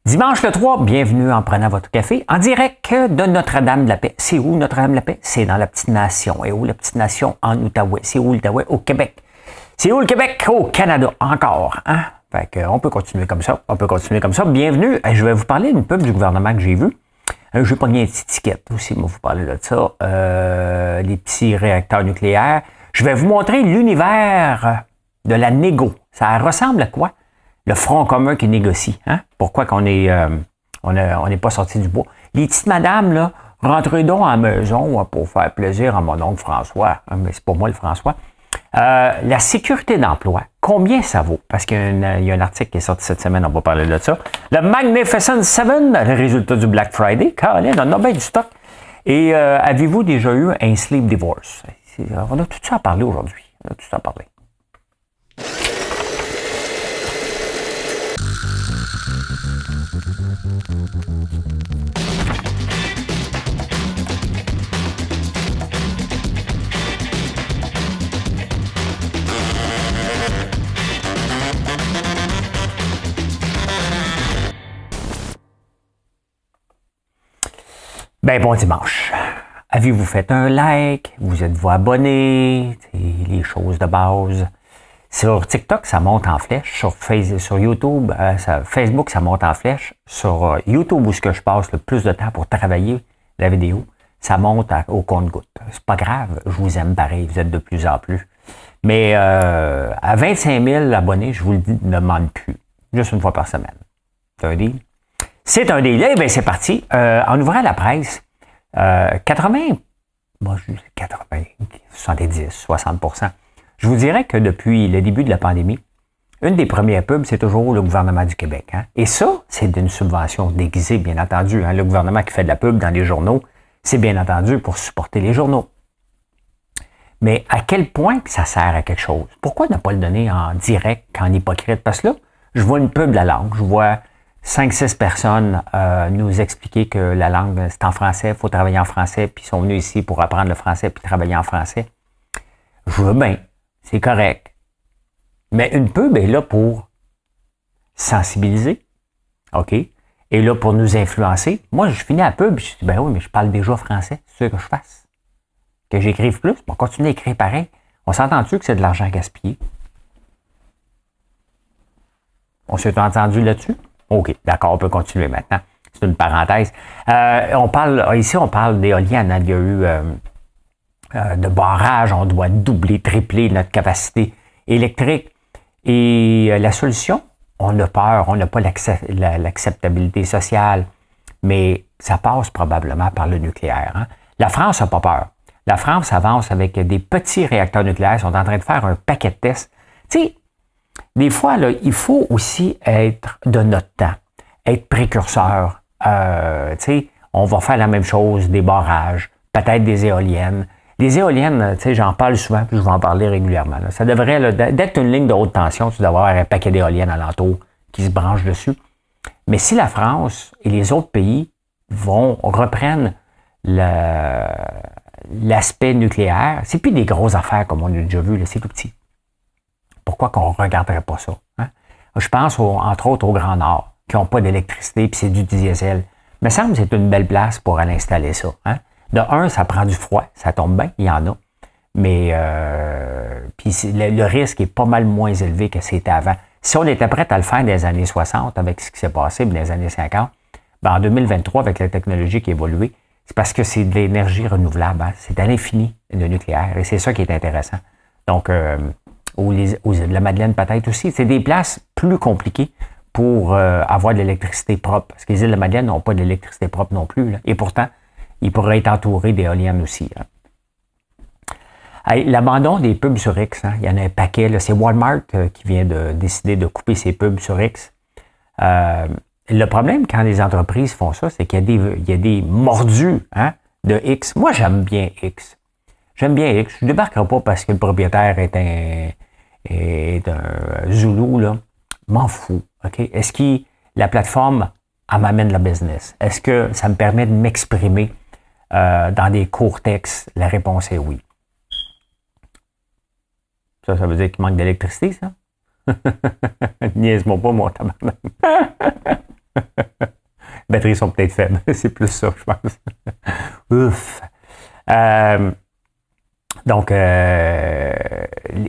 Dimanche le 3, bienvenue en prenant votre café, en direct de Notre-Dame-de-la-Paix. C'est où Notre-Dame-de-la-Paix? C'est dans la petite nation. Et où la petite nation? En Outaouais. C'est où l'Outaouais? Au Québec. C'est où le Québec? Au Canada. Encore. Hein? Fait que, on peut continuer comme ça. Bienvenue. Je vais vous parler d'une pub du gouvernement que j'ai vu. J'ai pogné une petite étiquette aussi, moi, vous parler de ça. Les petits réacteurs nucléaires. Je vais vous montrer l'univers de la négo. Ça ressemble à quoi? Le front commun qui négocie. Hein? Pourquoi qu'on est, on n'est pas sorti du bois? Les petites madames, là, rentrez donc à la maison pour faire plaisir à mon oncle François. Hein, mais c'est pas moi le François. La sécurité d'emploi, combien ça vaut? Parce qu'il y a un article qui est sorti cette semaine, on va parler de ça. Le Magnificent Seven, le résultat du Black Friday. Caroline, on a bien du stock. Et avez-vous déjà eu un sleep divorce? On a tout ça à parler aujourd'hui. Ben, bon dimanche. Avez-vous fait un like? Vous êtes-vous abonné? Les choses de base. Sur TikTok, ça monte en flèche. Sur YouTube, Facebook, ça monte en flèche. Sur YouTube, où je passe le plus de temps pour travailler la vidéo, ça monte au compte-gouttes. C'est pas grave, je vous aime pareil, vous êtes de plus en plus. Mais à 25 000 abonnés, je vous le dis, ne demande plus. Juste une fois par semaine. C'est un deal? C'est un deal. Eh bien, c'est parti. En ouvrant la presse, 70, 60%. Je vous dirais que depuis le début de la pandémie, une des premières pubs, c'est toujours le gouvernement du Québec. Hein? Et ça, c'est d'une subvention déguisée, bien entendu. Hein? Le gouvernement qui fait de la pub dans les journaux, c'est bien entendu pour supporter les journaux. Mais à quel point ça sert à quelque chose? Pourquoi ne pas le donner en direct, en hypocrite? Parce que là, je vois une pub de la langue, je vois 5-6 personnes nous expliquer que la langue, c'est en français, il faut travailler en français, puis ils sont venus ici pour apprendre le français puis travailler en français. Je veux bien, c'est correct. Mais une pub est là pour sensibiliser, OK? Et là pour nous influencer. Moi, je finis la pub, je dis, ben oui, mais je parle déjà français, c'est ce que je fasse. Que j'écrive plus, on continue à écrire pareil. On s'entend-tu que c'est de l'argent gaspillé? On s'est entendu là-dessus? OK, d'accord, on peut continuer maintenant. C'est une parenthèse. On parle d'éoliennes. Il y a eu de barrages, on doit doubler, tripler notre capacité électrique. Et la solution, on a peur, on n'a pas l'acceptabilité sociale, mais ça passe probablement par le nucléaire. Hein? La France n'a pas peur. La France avance avec des petits réacteurs nucléaires, ils sont en train de faire un paquet de tests. Tu sais, des fois, là, il faut aussi être de notre temps, être précurseur. On va faire la même chose, des barrages, peut-être des éoliennes. Les éoliennes, j'en parle souvent, puis je vais en parler régulièrement. Là. Ça devrait, là, d'être une ligne de haute tension, tu dois avoir un paquet d'éoliennes alentour qui se branchent dessus. Mais si la France et les autres pays reprennent l'aspect nucléaire, c'est plus des grosses affaires comme on a déjà vu, là, c'est tout petit. Pourquoi qu'on ne regarderait pas ça? Hein? Je pense, entre autres, au Grand Nord, qui n'ont pas d'électricité, puis c'est du diesel. Il me semble que c'est une belle place pour aller installer ça. Hein? De un, ça prend du froid, ça tombe bien, il y en a. Mais puis le risque est pas mal moins élevé que c'était avant. Si on était prêt à le faire dans les années 60, avec ce qui s'est passé dans les années 50, ben en 2023, avec la technologie qui a évolué, c'est parce que c'est de l'énergie renouvelable. Hein? C'est à l'infini, le nucléaire, et c'est ça qui est intéressant. Donc, aux îles de la Madeleine peut-être aussi. C'est des places plus compliquées pour avoir de l'électricité propre. Parce que les îles de la Madeleine n'ont pas d'électricité propre non plus. Là. Et pourtant, ils pourraient être entourés d'éoliennes aussi. Hein. Hey, l'abandon des pubs sur X, hein, il y en a un paquet. Là, c'est Walmart qui vient de décider de couper ses pubs sur X. Le problème quand les entreprises font ça, c'est qu'il y a des mordus hein, de X. Moi, j'aime bien X. Je ne débarquerai pas parce que le propriétaire est un Zoulou, là. M'en fous. OK? Est-ce que la plateforme, elle m'amène la business? Est-ce que ça me permet de m'exprimer dans des courts textes? La réponse est oui. Ça veut dire qu'il manque d'électricité, ça? Niaise-moi pas, mon tabarnak. batteries sont peut-être faibles. C'est plus ça, je pense. Ouf. Donc,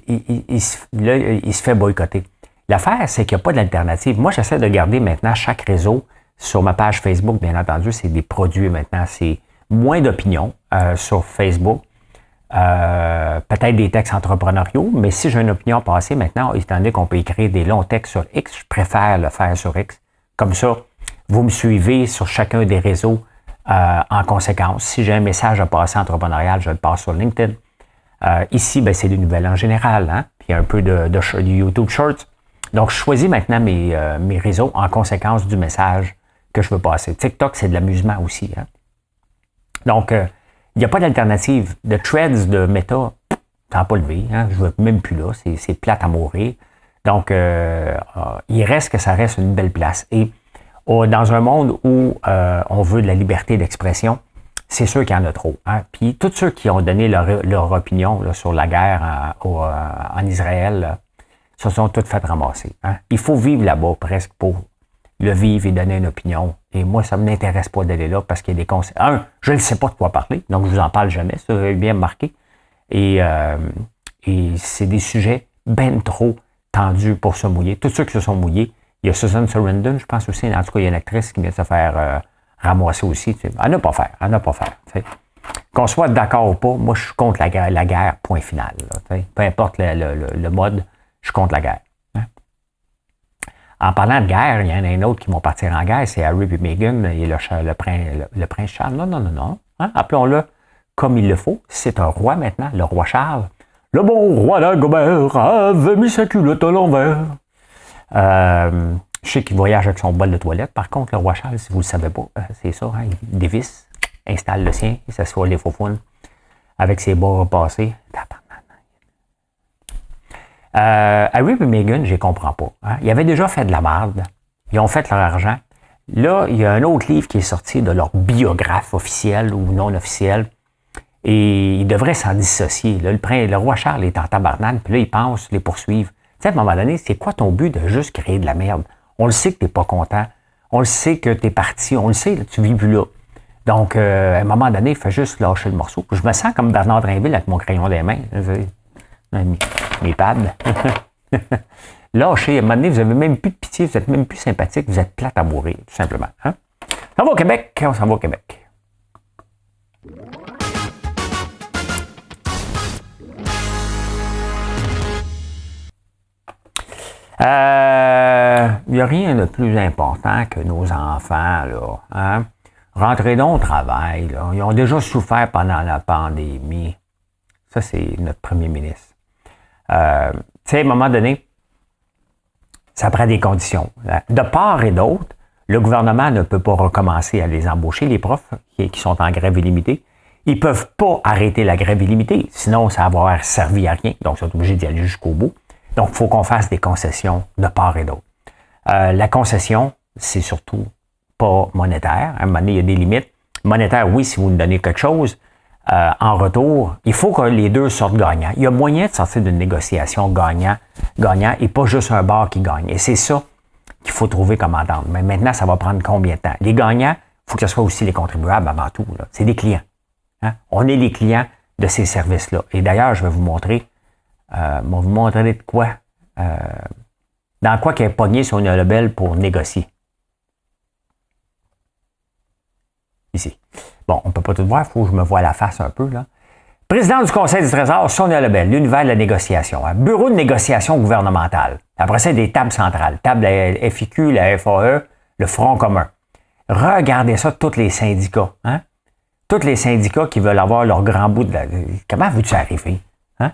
il se fait boycotter. L'affaire, c'est qu'il n'y a pas d'alternative. Moi, j'essaie de garder maintenant chaque réseau sur ma page Facebook, bien entendu, c'est des produits maintenant. C'est moins d'opinions sur Facebook. Peut-être des textes entrepreneuriaux, mais si j'ai une opinion passée maintenant, étant donné qu'on peut écrire des longs textes sur X, je préfère le faire sur X. Comme ça, vous me suivez sur chacun des réseaux en conséquence. Si j'ai un message à passer entrepreneurial, je le passe sur LinkedIn. Ici, ben, c'est des nouvelles en général, hein? Puis un peu de YouTube Shorts. Donc, je choisis maintenant mes réseaux en conséquence du message que je veux passer. TikTok, c'est de l'amusement aussi. Hein? Donc, il n'y a pas d'alternative. De Threads, de Meta, ça n'a pas levé. Hein? Je ne veux même plus là. C'est plate à mourir. Donc, il reste que ça reste une belle place. Et dans un monde où on veut de la liberté d'expression, c'est sûr qu'il y en a trop. Hein? Puis, tous ceux qui ont donné leur opinion là, sur la guerre en Israël, là, se sont toutes fait ramasser. Hein? Il faut vivre là-bas presque pour le vivre et donner une opinion. Et moi, ça ne m'intéresse pas d'aller là parce qu'il y a des conseils. Je ne sais pas de quoi parler, donc je ne vous en parle jamais, ça vous bien marqué. Et c'est des sujets ben trop tendus pour se mouiller. Tous ceux qui se sont mouillés, il y a Susan Sarandon, je pense aussi, en tout cas, il y a une actrice qui vient de se faire ramasser aussi. Tu sais. À ne pas faire, à ne pas faire. Tu sais. Qu'on soit d'accord ou pas, moi, je suis contre la guerre, point final. Là, tu sais. Peu importe le mode, je suis contre la guerre. Hein? En parlant de guerre, il y en a un autre qui vont partir en guerre, c'est Harry et Meghan et le prince Charles. Non. Hein? Appelons-le comme il le faut. C'est un roi maintenant, le roi Charles. Le bon roi d'Agobert avait mis sa culotte à l'envers. Je sais qu'il voyage avec son bol de toilette. Par contre, le roi Charles, si vous ne le savez pas, c'est ça. Hein? Il dévisse, installe le sien, il s'assoit les faux founes avec ses bras repassés. Harry et Meghan, je ne comprends pas. Hein? Ils avaient déjà fait de la merde. Ils ont fait leur argent. Là, il y a un autre livre qui est sorti de leur biographe officiel ou non officiel. Et ils devraient s'en dissocier. Là, le roi Charles est en tabarnane, puis là, ils pensent les poursuivre. Tu sais, à un moment donné, c'est quoi ton but de juste créer de la merde? On le sait que tu n'es pas content. On le sait que tu es parti. On le sait, là, tu ne vis plus là. Donc, à un moment donné, il faut juste lâcher le morceau. Je me sens comme Bernard Drinville avec mon crayon des mains. Mes pads. Lâchez, à un moment donné, vous n'avez même plus de pitié, vous n'êtes même plus sympathique, vous êtes plate à mourir, tout simplement. Hein? On va au Québec, on s'en va au Québec. Il n'y a rien de plus important que nos enfants, là. Hein? Rentrez donc au travail, là. Ils ont déjà souffert pendant la pandémie. Ça, c'est notre premier ministre. Tu sais, à un moment donné, ça prend des conditions. De part et d'autre, le gouvernement ne peut pas recommencer à les embaucher, les profs qui sont en grève illimitée. Ils ne peuvent pas arrêter la grève illimitée, sinon ça va avoir servi à rien. Donc, ils sont obligés d'y aller jusqu'au bout. Donc, il faut qu'on fasse des concessions de part et d'autre. La concession, c'est surtout pas monétaire. À un moment donné, il y a des limites. Monétaire, oui, si vous nous donnez quelque chose. En retour, il faut que les deux sortent gagnants. Il y a moyen de sortir d'une négociation gagnant et pas juste un bar qui gagne. Et c'est ça qu'il faut trouver comme entente. Mais maintenant, ça va prendre combien de temps? Les gagnants, il faut que ce soit aussi les contribuables avant tout. Là. C'est des clients. Hein? On est les clients de ces services-là. Et d'ailleurs, je vais vous montrer de quoi. Dans quoi qu'elle est pognée sur une label pour négocier. Ici. Bon, on ne peut pas tout voir, il faut que je me voie la face un peu, là. Président du Conseil du Trésor, Sonia Lebel, l'univers de la négociation. Hein? Bureau de négociation gouvernementale. Après ça, des tables centrales. Table la FIQ, la FAE, le Front commun. Regardez ça, tous les syndicats. Hein? Tous les syndicats qui veulent avoir leur grand bout de la... Comment veux-tu arriver? Hein?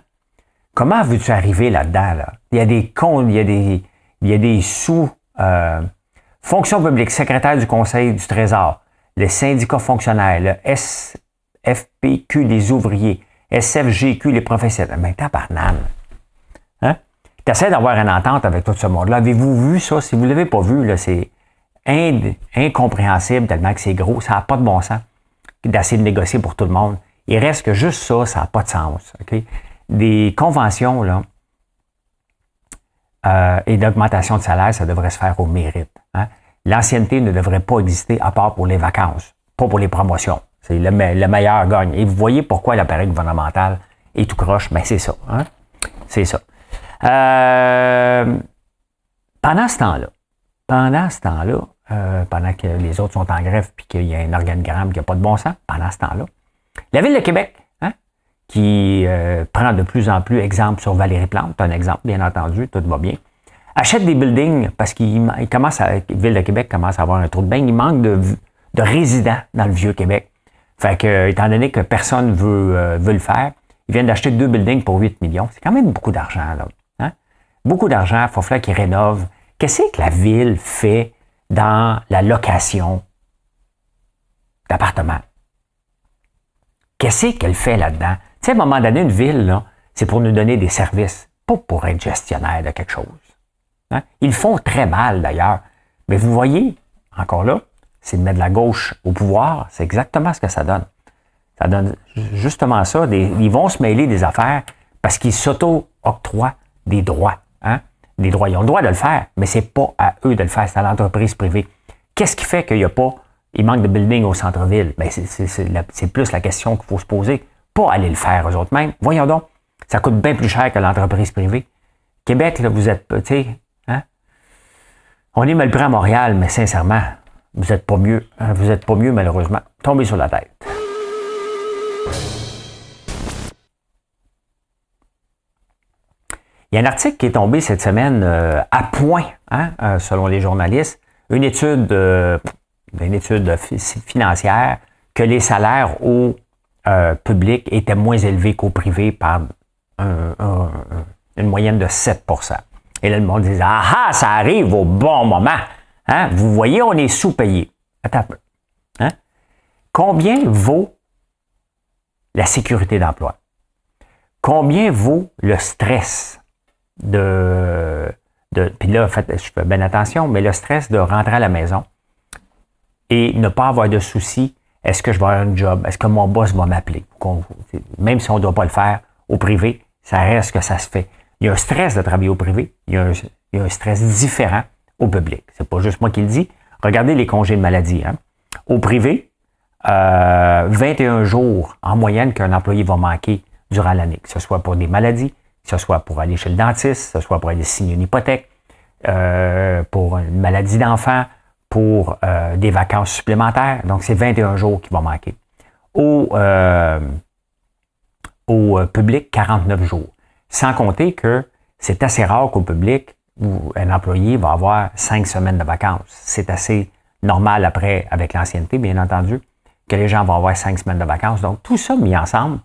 Comment veux-tu arriver là-dedans? Là? Il y a des comptes, il y a des sous... fonction publique, secrétaire du Conseil du Trésor, le syndicat fonctionnaire, le SFPQ, les ouvriers, SFGQ, les professionnels. Mais tabarnane. Hein? Tu essaies d'avoir une entente avec tout ce monde-là. Avez-vous vu ça? Si vous ne l'avez pas vu, là, c'est incompréhensible tellement que c'est gros. Ça n'a pas de bon sens d'essayer de négocier pour tout le monde. Il reste que juste ça, ça n'a pas de sens. Okay? Des conventions là, et d'augmentation de salaire, ça devrait se faire au mérite. Hein? L'ancienneté ne devrait pas exister à part pour les vacances, pas pour les promotions. C'est le meilleur gagne. Et vous voyez pourquoi l'appareil gouvernemental est tout croche? Ben, c'est ça. Hein? C'est ça. Pendant ce temps-là, pendant que les autres sont en grève puis qu'il y a un organigramme qui n'a pas de bon sens, pendant ce temps-là, la Ville de Québec, hein, qui prend de plus en plus exemple sur Valérie Plante, c'est un exemple, bien entendu, tout va bien, achète des buildings parce la Ville de Québec commence à avoir un trou de bain, il manque de résidents dans le Vieux-Québec. Fait que, étant donné que personne veut le faire, ils viennent d'acheter 2 buildings pour 8 millions. C'est quand même beaucoup d'argent, là. Hein? Beaucoup d'argent, il faut falloir qu'ils rénovent. Qu'est-ce que la Ville fait dans la location d'appartements? Qu'est-ce qu'elle fait là-dedans? Tu sais, à un moment donné, une ville, là, c'est pour nous donner des services, pas pour être gestionnaire de quelque chose. Hein? Ils le font très mal, d'ailleurs. Mais vous voyez, encore là, c'est de mettre la gauche au pouvoir, c'est exactement ce que ça donne. Ça donne justement ça. Ils vont se mêler des affaires parce qu'ils s'auto-octroient des droits. Hein? Des droits. Ils ont le droit de le faire, mais c'est pas à eux de le faire, c'est à l'entreprise privée. Qu'est-ce qui fait qu'il manque de building au centre-ville? Ben, c'est plus la question qu'il faut se poser. Pas aller le faire eux autres mêmes. Voyons donc, ça coûte bien plus cher que l'entreprise privée. Québec, là, vous êtes, tu sais, hein? On est mal pris à Montréal, mais sincèrement, vous n'êtes pas mieux. Hein? Vous n'êtes pas mieux, malheureusement. Tombez sur la tête. Il y a un article qui est tombé cette semaine à point, hein, selon les journalistes, une étude financière que les salaires au public étaient moins élevés qu'au privé par une moyenne de 7%. Et là, le monde disait « Ah, ça arrive au bon moment! Hein? Vous voyez, on est sous-payé. » Attends un peu. Hein? Combien vaut la sécurité d'emploi? Combien vaut le stress puis là, je fais bien attention, mais le stress de rentrer à la maison et ne pas avoir de soucis, est-ce que je vais avoir un job? Est-ce que mon boss va m'appeler? Même si on ne doit pas le faire au privé, ça reste que ça se fait. Il y a un stress de travailler au privé, il y a un stress différent au public. C'est pas juste moi qui le dis. Regardez les congés de maladie. Hein? Au privé, 21 jours en moyenne qu'un employé va manquer durant l'année, que ce soit pour des maladies, que ce soit pour aller chez le dentiste, que ce soit pour aller signer une hypothèque, pour une maladie d'enfant, pour des vacances supplémentaires. Donc, c'est 21 jours qui vont manquer. Au public, 49 jours. Sans compter que c'est assez rare qu'au public, où un employé va avoir 5 semaines de vacances. C'est assez normal après, avec l'ancienneté, bien entendu, que les gens vont avoir 5 semaines de vacances. Donc, tout ça mis ensemble,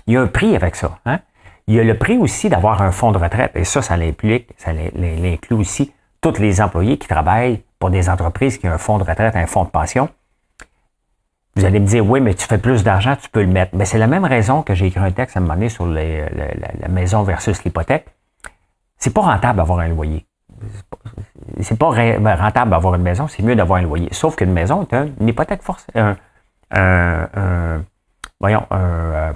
il y a un prix avec ça. Hein? Il y a le prix aussi d'avoir un fonds de retraite. Et ça inclut aussi tous les employés qui travaillent pour des entreprises qui ont un fonds de retraite, un fonds de pension. Vous allez me dire, oui, mais tu fais plus d'argent, tu peux le mettre. Mais c'est la même raison que j'ai écrit un texte à un moment donné sur la maison versus l'hypothèque. C'est pas rentable d'avoir un loyer. C'est pas rentable d'avoir une maison, c'est mieux d'avoir un loyer. Sauf qu'une maison est une hypothèque forcée, un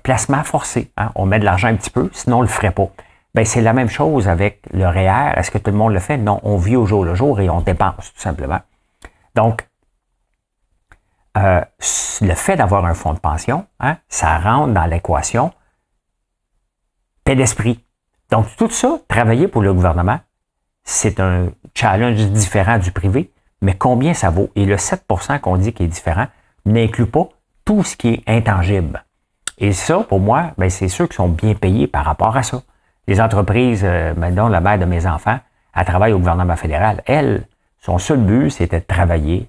placement forcé. Hein? On met de l'argent un petit peu, sinon on ne le ferait pas. Ben, c'est la même chose avec le REER. Est-ce que tout le monde le fait? Non, on vit au jour le jour et on dépense, tout simplement. Donc, le fait d'avoir un fonds de pension, hein, ça rentre dans l'équation paix d'esprit. Donc, tout ça, travailler pour le gouvernement, c'est un challenge différent du privé, mais combien ça vaut? Et le 7% qu'on dit qui est différent n'inclut pas tout ce qui est intangible. Et ça, pour moi, ben, c'est ceux qui sont bien payés par rapport à ça. Les entreprises, dont la mère de mes enfants, elle travaille au gouvernement fédéral. Elle, son seul but, c'était de travailler,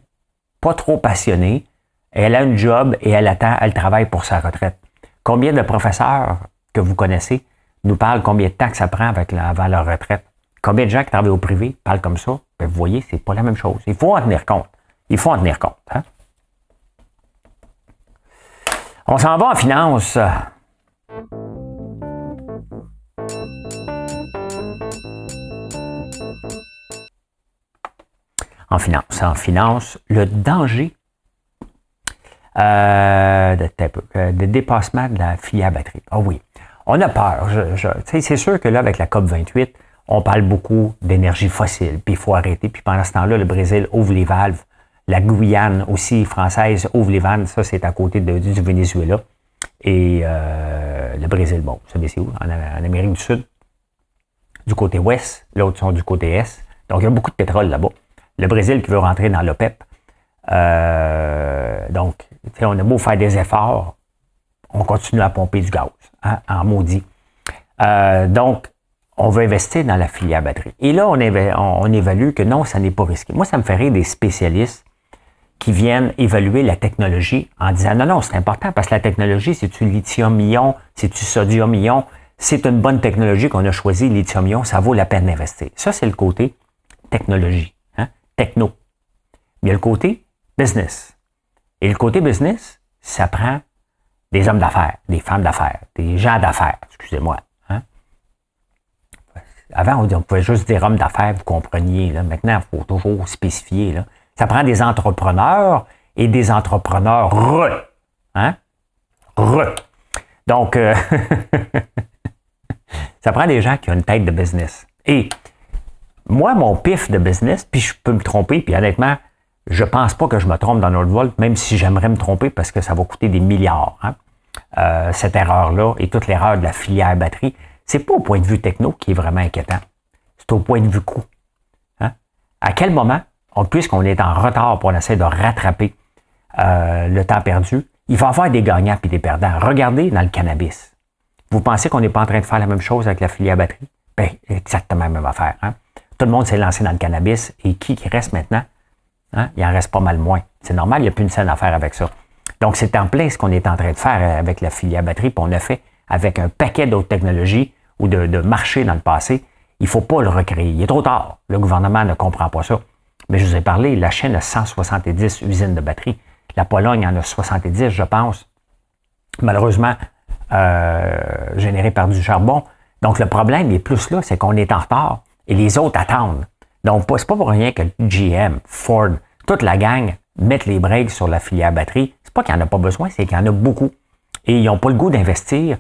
pas trop passionnée. Elle a un job et elle travaille pour sa retraite. Combien de professeurs que vous connaissez nous parlent combien de temps que ça prend avant leur retraite? Combien de gens qui travaillent au privé parlent comme ça? Ben, vous voyez, c'est pas la même chose. Il faut en tenir compte. Hein? On s'en va en finance. En finance, le danger de dépassement de la filière batterie. Ah oui, on a peur. C'est sûr que là, avec la COP28, on parle beaucoup d'énergie fossile, puis il faut arrêter. Puis pendant ce temps-là, le Brésil ouvre les valves La Guyane aussi française ouvre les vannes. Ça, c'est à côté du Venezuela. Et le Brésil, bon, vous savez c'est où? En Amérique du Sud. Du côté ouest. L'autre sont du côté est. Donc, il y a beaucoup de pétrole là-bas. Le Brésil qui veut rentrer dans l'OPEP. Donc, on a beau faire des efforts, on continue à pomper du gaz, hein, en maudit. Donc, on veut investir dans la filière batterie. Et là, on évalue que non, ça n'est pas risqué. Moi, ça me fait rire des spécialistes qui viennent évaluer la technologie en disant non, c'est important parce que la technologie, c'est-tu lithium-ion, c'est-tu sodium-ion, c'est une bonne technologie qu'on a choisie, lithium-ion, ça vaut la peine d'investir. Ça, c'est le côté technologie, hein, techno. Mais il y a le côté business. Et le côté business, ça prend des hommes d'affaires, des femmes d'affaires, des gens d'affaires, excusez-moi. Hein. Avant, on pouvait juste dire hommes d'affaires, vous compreniez. Là. Maintenant, il faut toujours spécifier. Là. Ça prend des entrepreneurs et des entrepreneurs hein? Donc, ça prend des gens qui ont une tête de business. Et moi, mon pif de business, puis je peux me tromper, puis honnêtement, je pense pas que je me trompe dans Nordvolt, même si j'aimerais me tromper parce que ça va coûter des milliards. Hein? Cette erreur-là et toute l'erreur de la filière batterie, c'est pas au point de vue techno qui est vraiment inquiétant. C'est au point de vue coût. Hein? À quel moment, puisqu'on est en retard pour essayer de rattraper le temps perdu, il va y avoir des gagnants et des perdants. Regardez dans le cannabis. Vous pensez qu'on n'est pas en train de faire la même chose avec la filière batterie? Bien, exactement la même affaire. Hein? Tout le monde s'est lancé dans le cannabis et qui reste maintenant? Hein? Il en reste pas mal moins. C'est normal, il n'y a plus une scène à faire avec ça. Donc, c'est en plein ce qu'on est en train de faire avec la filière batterie, puis on a fait avec un paquet d'autres technologies ou de marchés dans le passé. Il ne faut pas le recréer. Il est trop tard. Le gouvernement ne comprend pas ça. Mais je vous ai parlé, la Chine a 170 usines de batterie. La Pologne en a 70, je pense. Malheureusement, générées par du charbon. Donc, le problème est plus là, c'est qu'on est en retard et les autres attendent. Donc, c'est pas pour rien que GM, Ford, toute la gang mettent les breaks sur la filière batterie. C'est pas qu'il n'y en a pas besoin, c'est qu'il y en a beaucoup. Et ils n'ont pas le goût d'investir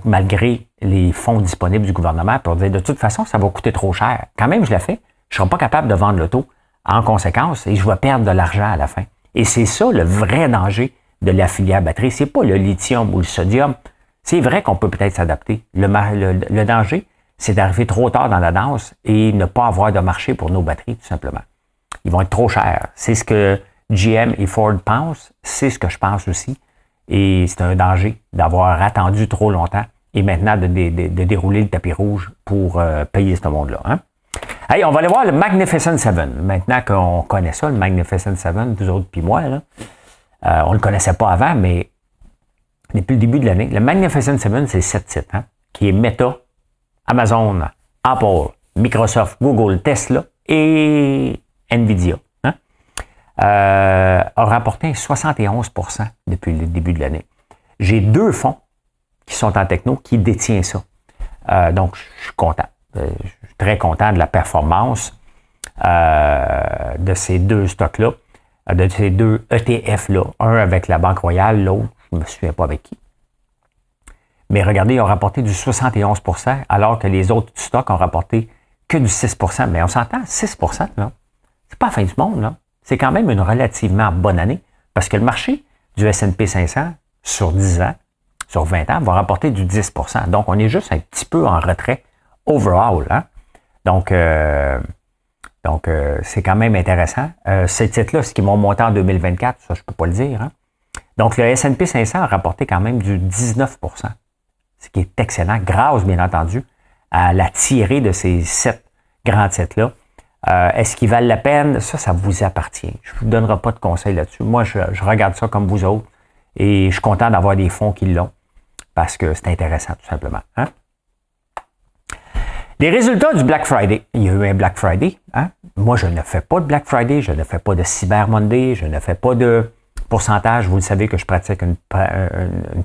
malgré les fonds disponibles du gouvernement pour dire de toute façon, ça va coûter trop cher. Quand même, je l'ai fait. Je ne serai pas capable de vendre l'auto en conséquence et je vais perdre de l'argent à la fin. Et c'est ça le vrai danger de la filière batterie. C'est pas le lithium ou le sodium. C'est vrai qu'on peut peut-être s'adapter. Le danger, c'est d'arriver trop tard dans la danse et ne pas avoir de marché pour nos batteries, tout simplement. Ils vont être trop chers. C'est ce que GM et Ford pensent. C'est ce que je pense aussi. Et c'est un danger d'avoir attendu trop longtemps et maintenant de dérouler le tapis rouge pour payer ce monde-là. Hein? Hey, on va aller voir le Magnificent Seven. Maintenant qu'on connaît ça, le Magnificent Seven, vous autres puis moi, là, on ne le connaissait pas avant, mais depuis le début de l'année, le Magnificent Seven, c'est 7 titres, hein, qui est Meta, Amazon, Apple, Microsoft, Google, Tesla et Nvidia. Hein, a rapporté 71% depuis le début de l'année. J'ai 2 fonds qui sont en techno qui détiennent ça. Donc, je suis content. Je suis très content de la performance de ces 2 stocks-là, de ces 2 ETF-là. Un avec la Banque Royale, l'autre, je ne me souviens pas avec qui. Mais regardez, ils ont rapporté du 71%, alors que les autres stocks ont rapporté que du 6%. Mais on s'entend, 6%, là, c'est pas la fin du monde, là. C'est quand même une relativement bonne année, parce que le marché du S&P 500 sur 10 ans, sur 20 ans, va rapporter du 10%. Donc, on est juste un petit peu en retrait overall. Hein? Donc, c'est quand même intéressant. Ces titres-là, ce qui m'ont monté en 2024, ça, je ne peux pas le dire. Hein? Donc, le S&P 500 a rapporté quand même du 19%, ce qui est excellent, grâce, bien entendu, à la tirée de ces 7 grands titres-là. Est-ce qu'ils valent la peine? Ça vous appartient. Je ne vous donnerai pas de conseils là-dessus. Moi, je regarde ça comme vous autres et je suis content d'avoir des fonds qui l'ont parce que c'est intéressant, tout simplement. Hein? Les résultats du Black Friday. Il y a eu un Black Friday. Hein? Moi, je ne fais pas de Black Friday, je ne fais pas de Cyber Monday, je ne fais pas de pourcentage. Vous le savez que je pratique une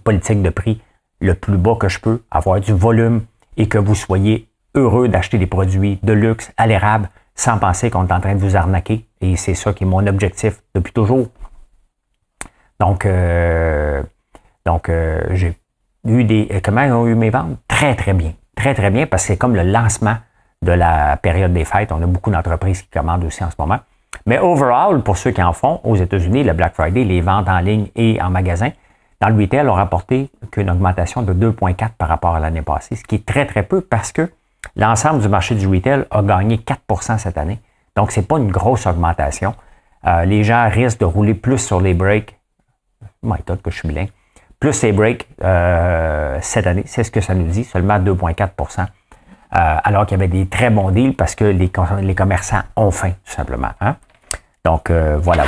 politique de prix le plus bas que je peux, avoir du volume et que vous soyez heureux d'acheter des produits de luxe à l'érable sans penser qu'on est en train de vous arnaquer. Et c'est ça qui est mon objectif depuis toujours. Donc j'ai eu comment ont eu mes ventes? Très, très bien. Très, très bien, parce que c'est comme le lancement de la période des fêtes. On a beaucoup d'entreprises qui commandent aussi en ce moment. Mais overall, pour ceux qui en font, aux États-Unis, le Black Friday, les ventes en ligne et en magasin, dans le retail, ont rapporté qu'une augmentation de 2,4 par rapport à l'année passée, ce qui est très, très peu parce que l'ensemble du marché du retail a gagné 4 cette année. Donc, ce n'est pas une grosse augmentation. Les gens risquent de rouler plus sur les breaks. Méthode que je suis bilingue. Plus les breaks cette année, c'est ce que ça nous dit, seulement 2,4 alors qu'il y avait des très bons deals parce que les commerçants ont faim, tout simplement. Hein? Donc, voilà.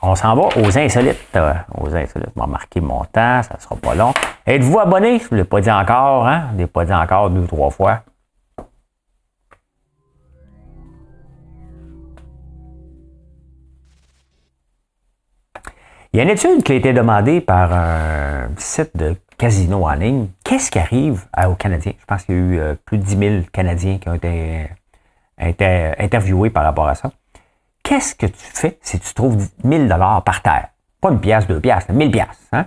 On s'en va aux insolites. Je vais marquer mon temps, ça ne sera pas long. Êtes-vous abonné? Je ne l'ai pas dit encore, hein? Je ne l'ai pas dit encore 2 ou 3 fois. Il y a une étude qui a été demandée par un site de casino en ligne. Qu'est-ce qui arrive aux Canadiens? Je pense qu'il y a eu plus de 10 000 Canadiens qui ont été interviewés par rapport à ça. Qu'est-ce que tu fais si tu trouves 1 000 $ par terre? Pas une pièce, 2 pièces, 1 000 $. Hein?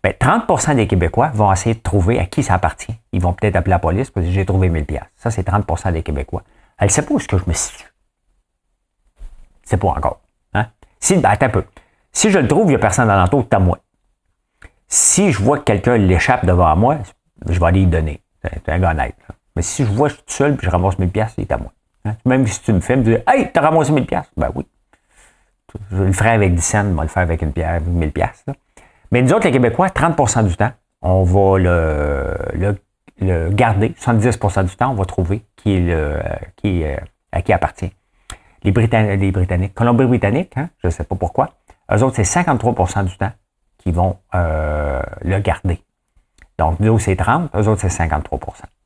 Ben, 30 des Québécois vont essayer de trouver à qui ça appartient. Ils vont peut-être appeler la police parce que j'ai trouvé 1 000 $. Ça, c'est 30 des Québécois. Elle ne sait pas où est-ce que je me situe. C'est pas encore. Hein? Attends un peu. Si je le trouve, il n'y a personne alentour, c'est à moi. Si je vois que quelqu'un l'échappe devant moi, je vais aller lui donner. C'est un gars honnête. Là. Mais si je vois que je suis tout seul et je ramasse 1 000 $, il est à moi. Hein? Même si tu me filmes, tu dis « Hey, t'as ramassé 1 000 $? » Ben oui. Je le ferai avec 10 cents, je vais le faire avec 1 000 $. Là. Mais nous autres, les Québécois, 30 du temps, on va le garder. 70 du temps, on va trouver à qui appartient. Les Britanniques, Colombie-Britannique, hein, je ne sais pas pourquoi, eux autres, c'est 53 du temps qui vont le garder. Donc, nous autres, c'est 30, eux autres, c'est 53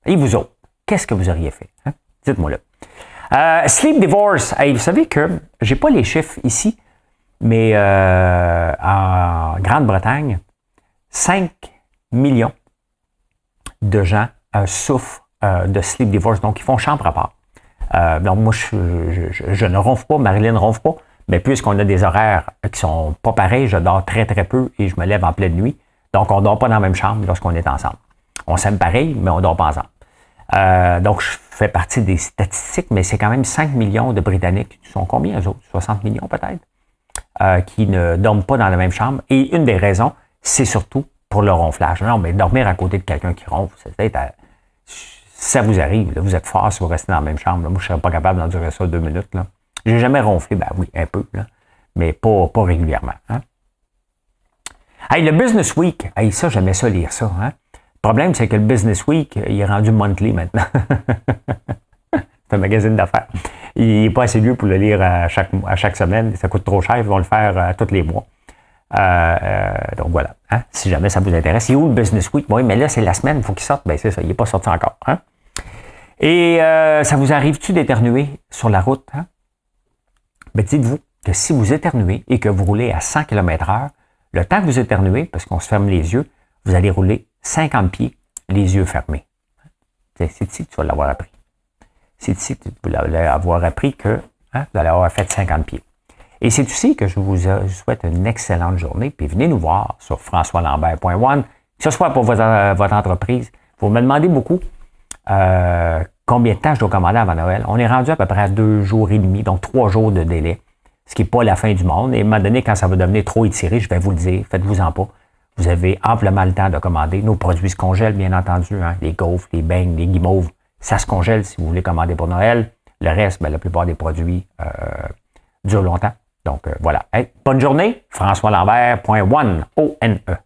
Et vous autres, qu'est-ce que vous auriez fait? Hein? Dites-moi-le. Sleep divorce. Hey, vous savez que j'ai pas les chiffres ici, mais en Grande-Bretagne, 5 millions de gens souffrent de sleep divorce. Donc, ils font chambre à part. Donc, moi, je ne ronfle pas, Marilyn ne ronfle pas, mais puisqu'on a des horaires qui sont pas pareils, je dors très, très peu et je me lève en pleine nuit. Donc, on ne dort pas dans la même chambre lorsqu'on est ensemble. On s'aime pareil, mais on ne dort pas ensemble. Donc, je fais partie des statistiques, mais c'est quand même 5 millions de Britanniques. Ils sont combien, eux autres? 60 millions peut-être? Qui ne dorment pas dans la même chambre. Et une des raisons, c'est surtout pour le ronflage. Non, mais dormir à côté de quelqu'un qui ronfle, c'est peut-être... ça vous arrive, là, vous êtes fort si vous restez dans la même chambre. Là. Moi, je ne serais pas capable d'endurer ça 2 minutes. Là. J'ai jamais ronflé, ben oui, un peu, là, mais pas régulièrement. Hein? Hey, le Business Week, hey, ça, j'aimais ça lire ça. Hein? Le problème, c'est que le Business Week, il est rendu monthly maintenant. C'est un magazine d'affaires. Il n'est pas assez lieu pour le lire à chaque semaine. Ça coûte trop cher, ils vont le faire tous les mois. Donc voilà, hein? Si jamais ça vous intéresse. Il est où le Business Week? Oui, mais là, c'est la semaine, il faut qu'il sorte. Ben c'est ça, il n'est pas sorti encore. Hein? Et ça vous arrive-tu d'éternuer sur la route? Hein? Ben dites-vous que si vous éternuez et que vous roulez à 100 km/h, le temps que vous éternuez, parce qu'on se ferme les yeux, vous allez rouler 50 pieds, les yeux fermés. C'est ici que tu vas l'avoir appris. C'est ici que tu vas avoir appris que hein, vous allez avoir fait 50 pieds. Et c'est aussi que je vous souhaite une excellente journée. Puis venez nous voir sur françoislambert.one, que ce soit pour votre entreprise. Vous me demandez beaucoup combien de temps je dois commander avant Noël. On est rendu à peu près à 2 jours et demi, donc 3 jours de délai, ce qui n'est pas la fin du monde. Et à un moment donné, quand ça va devenir trop étiré, je vais vous le dire, faites-vous-en pas. Vous avez amplement le temps de commander. Nos produits se congèlent, bien entendu. Hein, les gaufres, les beignes, les guimauves, ça se congèle si vous voulez commander pour Noël. Le reste, ben, la plupart des produits durent longtemps. Donc, voilà. Hey, bonne journée. françoislambert.one, O-N-E.